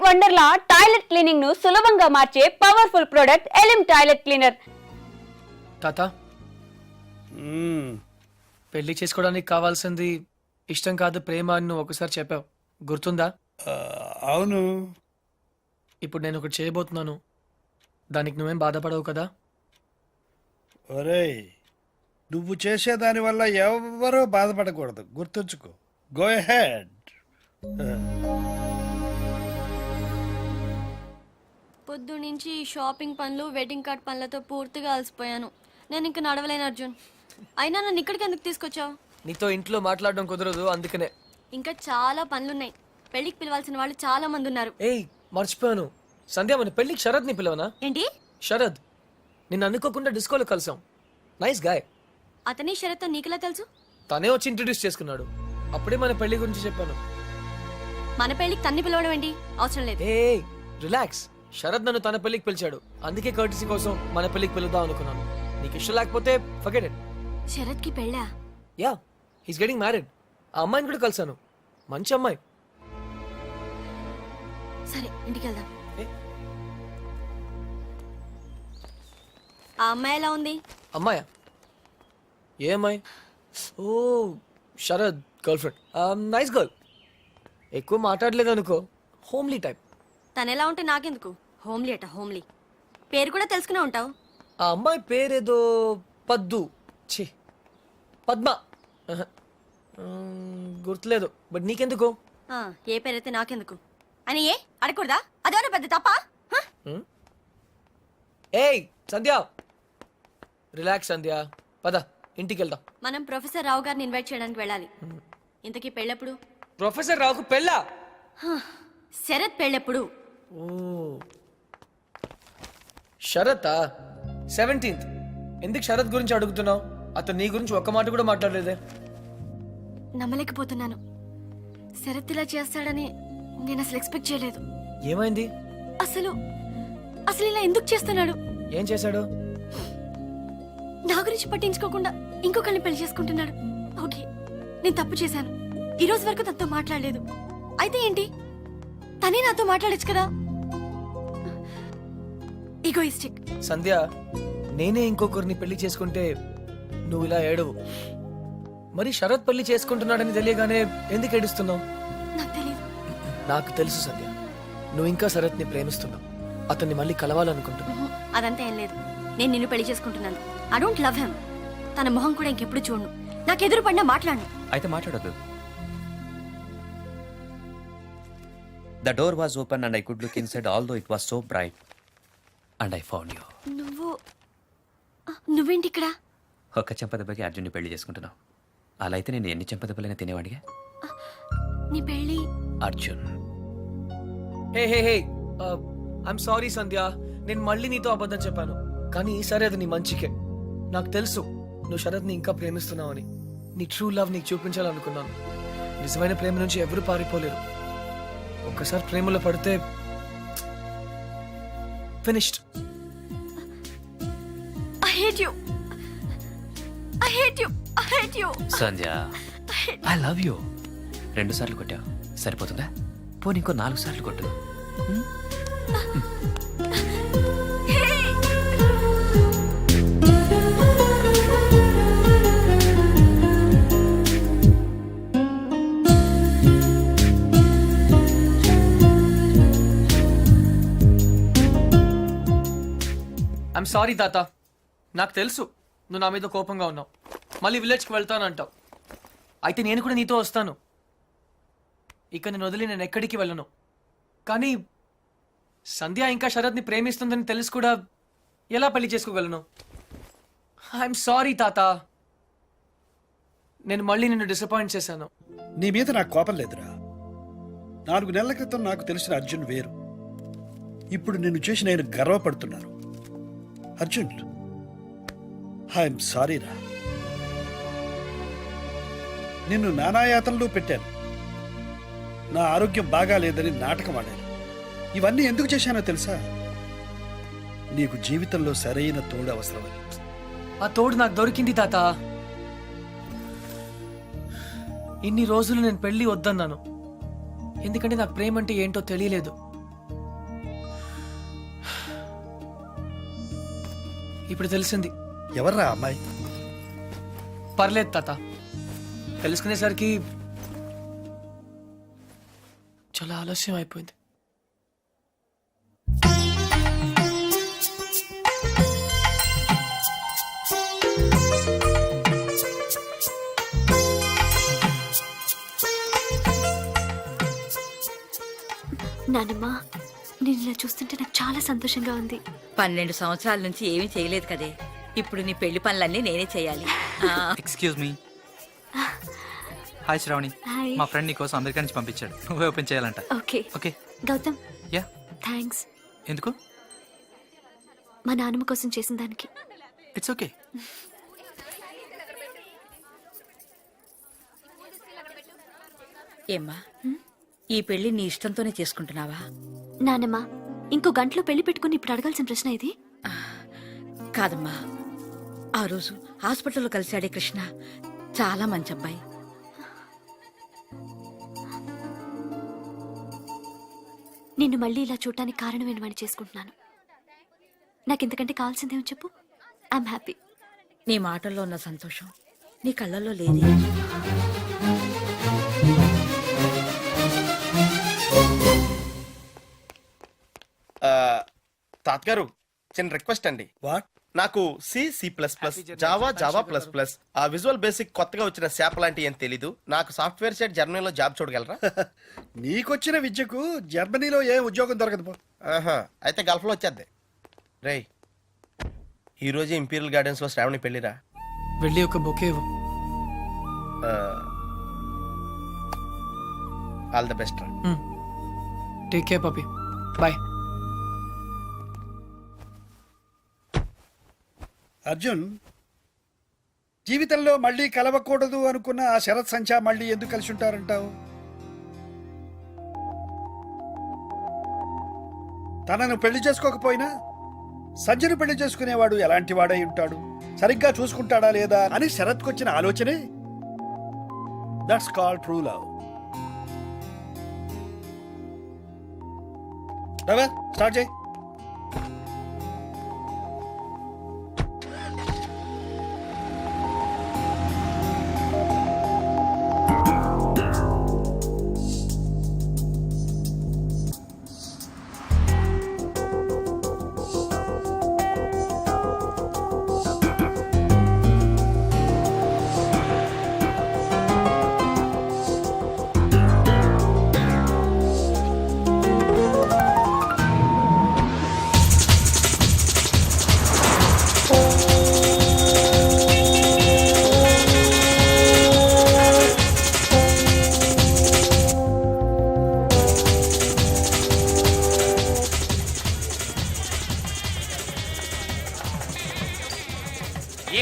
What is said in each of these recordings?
Wonderla toilet cleaning ను సులభంగా మార్చే పవర్ఫుల్ ప్రొడక్ట్ ఎలిమ్ టాయిలెట్ క్లీనర్. తాత పెళ్లి చేసుకోవడానికి కావాల్సింది ఇష్టం కాదు ప్రేమ అని నువ్వు ఒకసారి చెప్పావు, గుర్తుందా? అవును. ఇప్పుడు నేను ఒకటి చేయబోతున్నాను, దానికి నువ్వేం బాధపడవు కదా? ఒరేయ్, నువ్వు చేసేదాని వల్ల ఎవరూ బాధపడకూడదు, గుర్తుంచుకో. Go head. పొద్దు నుంచి షాపింగ్ పనులు వెడ్డింగ్ కార్డ్ పనులతో పూర్తిగా అలసిపోయాను. నేను ఇంక నడవలేను అర్జున్. అయినా నన్ను ఇక్కడికి ఎందుకు తీసుకొచ్చావు? నీతో ఇంట్లో మాట్లాడడం కుదరదు, అందుకనే. ఇంకా చాలా పనులున్నాయి. పెళ్లికి పిలవాల్సిన వాళ్ళు చాలా మంది ఉన్నారు. ఏయ్ మర్చిపోయాను, సంధ్య మన పెళ్లికి శరద్ ని పిలవనా? ఏంటి? శరద్, నిన్ను అనుకోకుండా డిస్కోలో కలిసాం. Nice guy. అతని షరత్తో నీకులా తెలుసు? తనే వచ్చి ఇంట్రడ్యూస్ చేసుకున్నాడు, అప్పుడే మన పెళ్లి గురించి చెప్పాను. మన పెళ్లికి తన్ని పిలవడం ఏంటి? అవసరం లేదు. ఏ రిలాక్స్, శరద్ నన్ను తన పెళ్లికి పిలిచాడు, అందుకే కర్టీసీ కోసం మన పెళ్లికి పిలుద్దాం అనుకున్నాను. నీకు ఇష్టం లేకపోతే ఫర్గెట్ ఇట్. శరత్ కి పెళ్ళా? Yeah, he's getting married. ఆ అమ్మాయిని కూడా కలిసాను, మంచి అమ్మాయి. సరే ఇంటికి వెళ్దాం. ఏ? ఆ అమ్మాయి ఎలా ఉంది? అమ్మాయా? ఏ అమ్మాయి? ఓ Sharad girlfriend, nice girl. ఎక్కువ మాట్లాడలేదు అనుకో, హోమ్లీ టైప్. తను ఎలా ఉంటే నాకెందుకు? హోమ్లీ అట హోమ్లీ. పేరు కూడా తెలుసుకునే ఉంటావు. ఆ అమ్మాయి పేరేదో పద్దు, ఛీ పద్మ, గుర్తులేదు. బట్ నీకెందుకు? ఏ పేరైతే నాకెందుకు అని ఏ అడగకూడదా? అదేమన్నా పెద్ద తప్ప? ఏయ్ సంధ్య, రిలాక్స్ సంధ్య, పద ఇంటికి వెళ్దాం. మనం ప్రొఫెసర్ రావు గారిని ఇన్వైట్ చేయడానికి వెళ్ళాలి. ఇంతకీ పెళ్ళెప్పుడు? ప్రొఫెసర్ రావుకు పెళ్ళా? శరత్ పెళ్ళెప్పుడు? ఓ శరత్ 17th. ఎందుకు శరత్ గురించి అడుగుతున్నావు? అతను నీ గురించి ఒక్క మాట కూడా మాట్లాడలేదే. నమ్మలేకపోతున్నాను. శరత్ ఇలా చేస్తాడని నేను అసలు ఎక్స్పెక్ట్ చేయలేదు. ఏమైంది? అసలు అసలు ఇలా ఎందుకు చేస్తున్నాడు? ఏం చేశాడు? నా గురించి పట్టించుకోకుండా ఇంకొకరిని పెళ్లి చేసుకుంటున్నాడు. ఓకే, నేను తప్పు చేశాను. ఈ రోజు వరకు తనతో మాట్లాడలేదు. అయితే ఏంటి, తనే నాతో మాట్లాడచ్చు కదా? ఈగోయిస్టిక్. సంధ్య, నేనే ఇంకొకరిని పెళ్లి చేసుకుంటే నువ్వు ఇలా ఏడవు. మరి శరత్ పెళ్లి చేసుకుంటున్నాడని తెలియగానే ఎందుకు ఏడుస్తున్నావు? నాకు తెలియదు. నాకు తెలుసు సంధ్య, నువ్వు ఇంకా శరత్ ని ప్రేమిస్తున్నావు, అతన్ని మళ్ళీ కలవాలనుకుంటున్నావు. అదంతా ఏం లేదు. నేను నిన్ను పెళ్లి చేసుకుంటున్నాను. I don't love him. తన మొహం కూడా ఇంకెప్పుడు చూడను. నాకు ఎదురు పడినా మాట్లాడను. అయితే మాట్లాడదు. The door was open and I could look inside although it was so bright. And I found you. నువ్వేంటి ఇక్కడ? ఒక్క చెంపదెబ్బకి అర్జున్ని పెళ్లి చేసుకుంటున్నావు. అలా అయితే నేను ఎన్ని చెంపదెబ్బలైనా తినేవాడిగా. నీ పెళ్లి అర్జున్. హే హే హే, ఐఎమ్ సారీ సంధ్య, నేను మళ్ళీ నీతో అబద్ధం చెప్పాను. కానీ ఈసారి అది నీ మంచికే. నాకు తెలుసు నువ్వు శరత్ ని ఇంకా ప్రేమిస్తున్నావని. నీ ట్రూ లవ్ నీకు చూపించాలనుకున్నాను. నిజమైన ప్రేమ నుంచి ఎవరు పారిపోలేరు. ఒక్కసారి ప్రేమలో పడితే finished. I hate you. I hate you. I hate you. Sandhya, I love you. 2 సార్లు కొట్టావు, సరిపోతుందా? పోనీ ఇంకో 4 సార్లు కొట్టు. ఐఎమ్ సారీ తాత, నాకు తెలుసు నువ్వు నా మీద కోపంగా ఉన్నావు. మళ్ళీ విలేజ్కి వెళ్తానంటావు. అయితే నేను కూడా నీతో వస్తాను. ఇక నేను వదిలి నేను ఎక్కడికి వెళ్ళను. కానీ సంధ్య ఇంకా శరత్ని ప్రేమిస్తుందని తెలిసి కూడా ఎలా పెళ్లి చేసుకోగలను? ఐఎమ్ సారీ తాత, నేను మళ్ళీ నిన్ను డిసప్పాయింట్ చేశాను. నీ మీద నాకు కోపం లేదురా. 4 నెలల క్రితం నాకు తెలిసిన అర్జున్ వేరు. ఇప్పుడు నిన్ను చూసి నేను గర్వపడుతున్నాను. అర్జున్, ఐఎమ్ సారీ రా. నిన్ను నానాయాతనలో పెట్టాను. నా ఆరోగ్యం బాగా లేదని నాటకం ఆడాను. ఇవన్నీ ఎందుకు చేశానో తెలుసా? నీకు జీవితంలో సరైన తోడు అవసరమని. ఆ తోడు నాకు దొరికింది తాత. ఇన్ని రోజులు నేను పెళ్లి వద్దన్నాను, ఎందుకంటే నాకు ప్రేమ అంటే ఏంటో తెలియలేదు. ఇప్పుడు తెలిసింది. ఎవర్రా అమ్మాయి? పర్లేదు తాత, తెలుసుకునేసరికి చాలా ఆలస్యం అయిపోయింది. నానమ్మ, నేను ఇలా చూస్తుంటే నాకు చాలా సంతోషంగా ఉంది. 12 సంవత్సరాల నుంచి ఏమీ చేయలేదు కదే. ఇప్పుడు నీ పెళ్లి పనులన్నీ నేనే చేయాలి. Excuse me. Hi Shravani, hi. మా ఫ్రెండ్ నీ కోసం అమెరికా నుంచి పంపించాడు. నువ్వే ఓపెన్ చేయాలంట. Okay okay. Gautam, yeah. Thanks. ఎందుకు? మా నాన్నమ్మ కోసం చేసిన దానికి. It's okay. ఏమ్మా, ఈ పెళ్లి నీ ఇష్టంతోనే చేసుకుంటున్నావా? నానమ్మ, ఇంకో గంటలో పెళ్లి పెట్టుకుని ఇప్పుడు అడగాల్సిన ప్రశ్న ఇది. కాదమ్మా, ఆ రోజు హాస్పిటల్లో కలిశాడే కృష్ణ చాలా మంచి అబ్బాయి. నిన్ను మళ్ళీ ఇలా చూడటానికి కారణమైన వాడిని చేసుకుంటున్నాను. నాకు ఇంతకంటే కావాల్సిందేమో చెప్పు. I'm happy. నీ మాటల్లో ఉన్న సంతోషం నీ కళ్ళల్లో లేదే. తాతగారు, చిన్న రిక్వెస్ట్ అండి. వాట్? నాకు C plus plus, Java plus plus, ఆ విజువల్ బేసిక్ కొత్తగా వచ్చిన శాప్ లాంటి ఏం తెలీదు. నాకు సాఫ్ట్వేర్ సైడ్ జర్మనీలో జాబ్ చూడగలరా? నీకొచ్చిన విద్యకు జర్మనీలో ఏ ఉద్యోగం దొరకదు పో. ఆహా, అయితే గల్ఫ్లో వచ్చేద్ది. రేయ్, ఈ రోజు ఇంపీరియల్ గార్డెన్స్ లో శ్రావణి పెళ్లిరా. వెళ్ళి ఒక బొకే ఇవ్వు. ఆల్ ద బెస్ట్ రా. Take care పపి. బాయ్. అర్జున్, జీవితంలో మళ్ళీ కలవకూడదు అనుకున్న ఆ శరత్ సంచా మళ్ళీ ఎందుకు కలిసి ఉంటారంటావు? తనను పెళ్లి చేసుకోకపోయినా సంజయను పెళ్లి చేసుకునేవాడు ఎలాంటి వాడై ఉంటాడు, సరిగ్గా చూసుకుంటాడా లేదా అని శరత్కు వచ్చిన ఆలోచనే that's called true love. Start చేయి.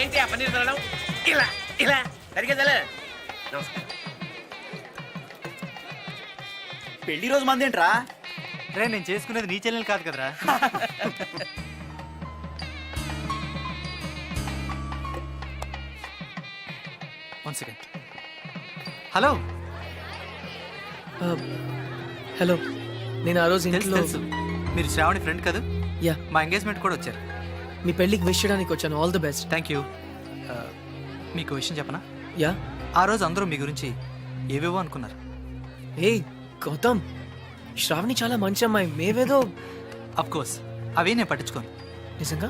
ఏంటి ఆ పన్నీర్ తినడం? ఇలా ఇలా సరిగ్గా పెళ్లి రోజు మంది ఏంట్రా? రే, నేను చేసుకునేది నీ చెల్లెలు కాదు కదరా. One second. హలో. హలో, నేను ఆ రోజు తెలుసు ఇంట్లో తెలుసు, మీరు శ్రావణి ఫ్రెండ్ కదా. యా, మా ఎంగేజ్మెంట్ కూడా వచ్చారు. మీ పెళ్ళికి విష్ చేయడానికి వచ్చాను. All the best. Thank you. మీకు విషయం చెప్పనా? యా. ఆ రోజు అందరూ మీ గురించి ఏవేవో అనుకున్నారు. ఏ గౌతమ్, శ్రావణి చాలా మంచి అమ్మాయి. మేవేదో అఫ్ కోర్స్ అవే నేను పట్టించుకోను. నిజంగా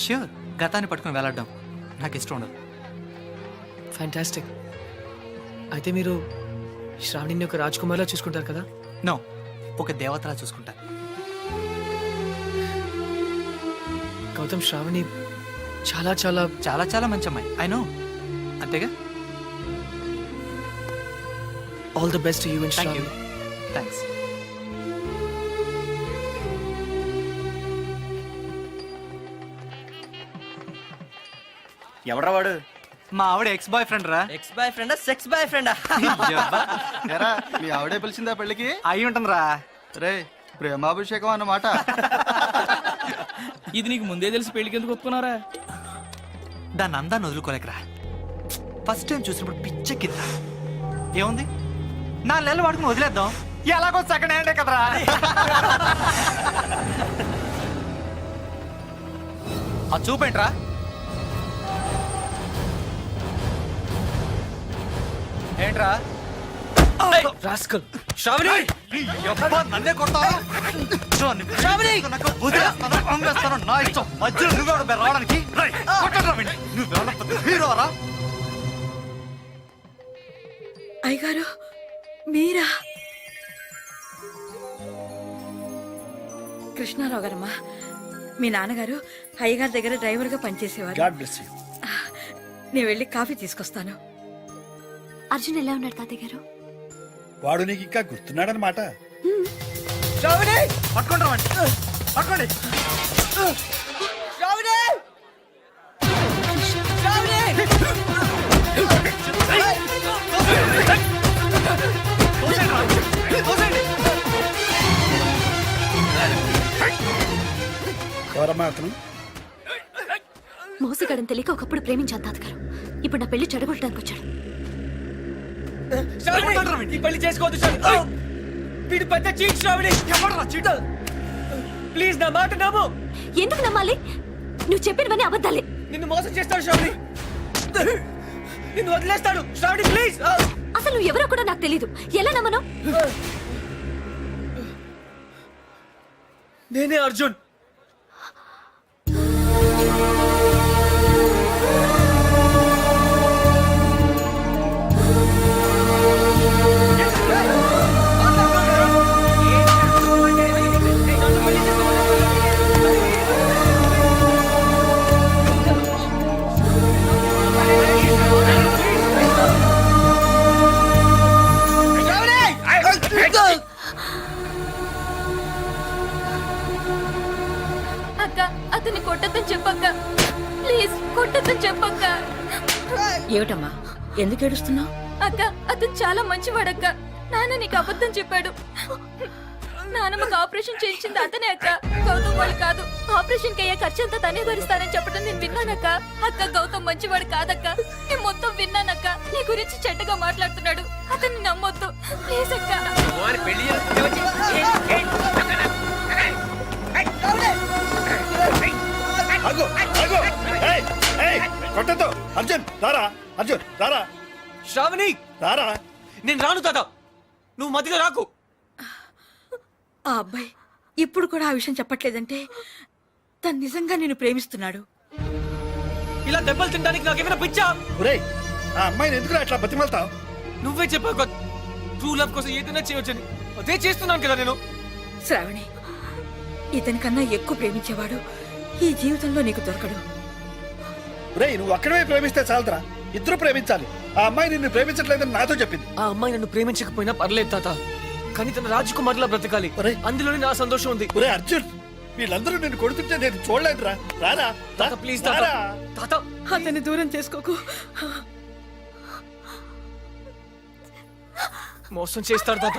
ష్యూర్, గతాన్ని పట్టుకుని వేలాడడం నాకు ఇష్టం ఉండదు. ఫ్యాంటాస్టిక్. అయితే మీరు శ్రావణిని ఒక రాజ్కుమార్లా చూసుకుంటారు కదా? నో, ఒక దేవతలా చూసుకుంటా. గౌతమ్, శ్రావణి చాలా చాలా చాలా చాలా మంచి అమ్మాయి. ఐ నో, అంతేగా. All the best you and thank you. Shravani. Thanks. ఎవడ్రా వాడు? మా ఆవిడ ఎక్స్ బాయ్ ఫ్రెండ్ రా. ఎక్స్ బాయ్ ఫ్రెండా, సెక్స్ బాయ్ ఫ్రెండా? ఎరా, మీ ఆవిడే పిలిచిందా పెళ్ళికి? అయి ఉంటుంది రా. రే, ప్రేమాభిషేకం అన్నమాట. ఇది నీకు ముందే తెలిసి పెళ్లికి ఎందుకు ఒప్పుకున్నారా? దాన్ని అందాన్ని వదులుకోలేకరా. ఫస్ట్ టైం చూసినప్పుడు పిచ్చెక్కిందిరా. ఏముంది, 4 నెలలు వాడుకుని వదిలేద్దాం. ఎలాగో సెకండ్ హ్యాండే కదరా. ఆ చూపేంట్రా? ఏంట్రా? రాస్కల్ శ్రావణి ఈ యబ్బా నన్నే కొడతావా? శ్రావణి! నాకు వదిలేస్తాను, అమ్మేస్తాను, నా ఇష్టం. మధ్యలో నువ్వెవడు బే రావడానికి? రేయ్, కొట్టండ్రా వీడిని. నువ్వేమన్నా పెద్ద హీరోరా? అయ్యగారు మీరా? కృష్ణారావు గారమ్మా, మీ నాన్నగారు అయ్యగారి దగ్గర డ్రైవర్గా పనిచేసేవారు. God bless you. నేను వెళ్ళి కాఫీ తీసుకొస్తాను. అర్జున్ ఎలా ఉన్నాడు తాతయ్య గారు? వాడు నీకు ఇంకా గుర్తున్నాడనమాట. శ్రావణి పట్టుకోండి వాడిని. పట్టుకోండి. శ్రావణి శ్రావణి తోసేయండిరా. తోసేయండి. ఎవరమ్మా అతను? మోసగాడని తెలియక ఒకప్పుడు ప్రేమించాను తాతగారు. ఇప్పుడు నా పెళ్లి చెడగొట్టడానికి వచ్చాడు. శ్రావణి ఈ పెళ్లి చేసుకోవద్దు శ్రావణి. వీడు పెద్ద చీట్ శ్రావణి. ఎవడురా చీటర్? ప్లీజ్ నా మాట నమ్ము. ఎందుకు నమ్మాలి? నువ్వు చెప్పినవన్నీ అబద్ధాలే. నిన్ను మోసం చేస్తాడు శ్రావణి. నిన్ను వదిలేస్తాడు శ్రావణి ప్లీజ్. అసలు నువ్వు ఎవరో కూడా నాకు తెలీదు. ఎలా నమ్మను? నేనే అర్జున్. అక్క, అతన్ని కొట్టద్దని చెప్పక్క. ప్లీజ్ కొట్టద్దని చెప్పక్క. ఏమిటమ్మా, ఎందుకు ఏడుస్తున్నావు? అక్క, అతను చాలా మంచివాడక్క. నాన్న నీకు అబద్ధం చెప్పాడు. నాన్నమ్మకు ఆపరేషన్ చేయించింది అతనే అక్క, గౌతమ్ వాళ్ళు కాదు. ఆపరేషన్ కి అయ్యే ఖర్చంతా తనే భరిస్తానని చెప్పడం నేను విన్నానక్క. అక్క, గౌతమ్ మంచివాడు కాదక్క. నేను మొత్తం విన్నానక్క. నీ గురించి చెడ్డగా మాట్లాడుతున్నాడు. అతన్ని నమ్మొద్దు ప్లీజ్ అక్క. వాని పెళ్లి చేసుకుంటే వచ్చి ఆగు, ఆగు. ఏయ్, ఏయ్, కొట్టొద్దు. అర్జున్ రారా, అర్జున్ రారా, శ్రావణి రారా. నేను రాను తాత, నువ్వు మధ్యలో రాకు. ఆ అబ్బాయి ఇప్పుడు కూడా ఆ విషయం చెప్పట్లేదంటే తను నిజంగా నిన్ను ప్రేమిస్తున్నాడు. ఇలా దెబ్బలు తినడానికి నాకేమైనా పిచ్చా? ఒరేయ్, ఆ అమ్మాయిని ఎందుకు అట్లా బతిమాలతావు? నువ్వే చెప్పావు కదా ట్రూ లవ్ కోసం ఏదైనా చేయవచ్చని. అదే చేస్తున్నాను కదా నేను. శ్రావణి, ఇతని కన్నా ఎక్కువ ప్రేమించేవాడు ఈ జీవితంలో నీకు దొరకడు. ఒరేయ్, నువ్వు అక్కడే ప్రేమిస్తే చాలదురా, ఇద్దరు ప్రేమించాలి. ఆ అమ్మాయి నిన్ను ప్రేమించట్లేదని నాతో చెప్పింది. ఆ అమ్మాయి నన్ను ప్రేమించకపోయినా పర్లేదు తాత, కానీ తన రాజకుమార్లా బ్రతకాలి. ఒరేయ్, అందులోనే నా సంతోషం ఉంది. ఒరే అర్జున్, వీళ్ళందరూ నిన్ను కొడుతుంటే నేను చూడలేదురా. రారా, తాత ప్లీజ్ తాత, రారా. తాత అతన్ని దూరం చేసుకోకు. మోసం చేస్తాడు తాత.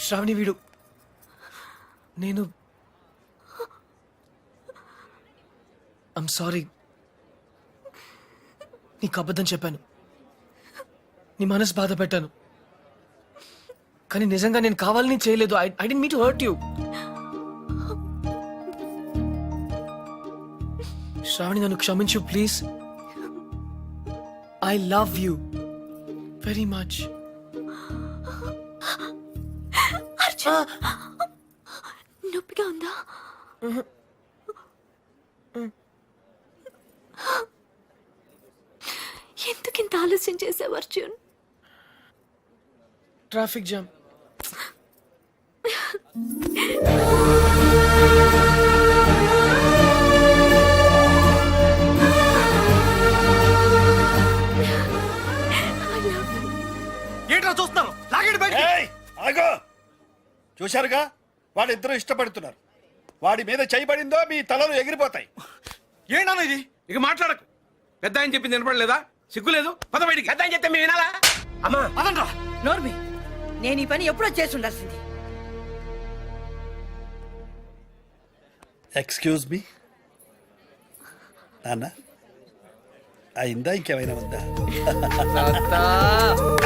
శ్రావణి వీడు నేను ఐమ్ సారీ. నీకు అబద్ధం చెప్పాను, నీ మనసు బాధ పెట్టాను, కానీ నిజంగా నేను కావాలని చేయలేదు. I didn't mean to hurt you. Shravani నన్ను క్షమించు please. I love you very much. నొప్పిగా ఉందా? ఎందుకింత ఆలస్యం చేసావు అర్జున్? Traffic jam. చూశారుగా వాళ్ళిద్దరూ ఇష్టపడుతున్నారు. వాడి మీద చేయబడిందో మీ తలలు ఎగిరిపోతాయి. ఏంటన్నా ఇది? ఇక మాట్లాడకు. పెద్ద ఆయన చెప్పింది వినపడలేదా? సిగ్గులేదు? పద బయటికి. పెద్ద ఆయన చెప్తే మేము వినాలా? అమ్మా పదండ్రా. నోర్మి, నేను ఈ పని ఎప్పుడో చేసి ఉండాల్సింది. ఎక్స్క్యూజ్ మీ నాన్న, అయిందా ఇంకేమైనా ఉందా? తాత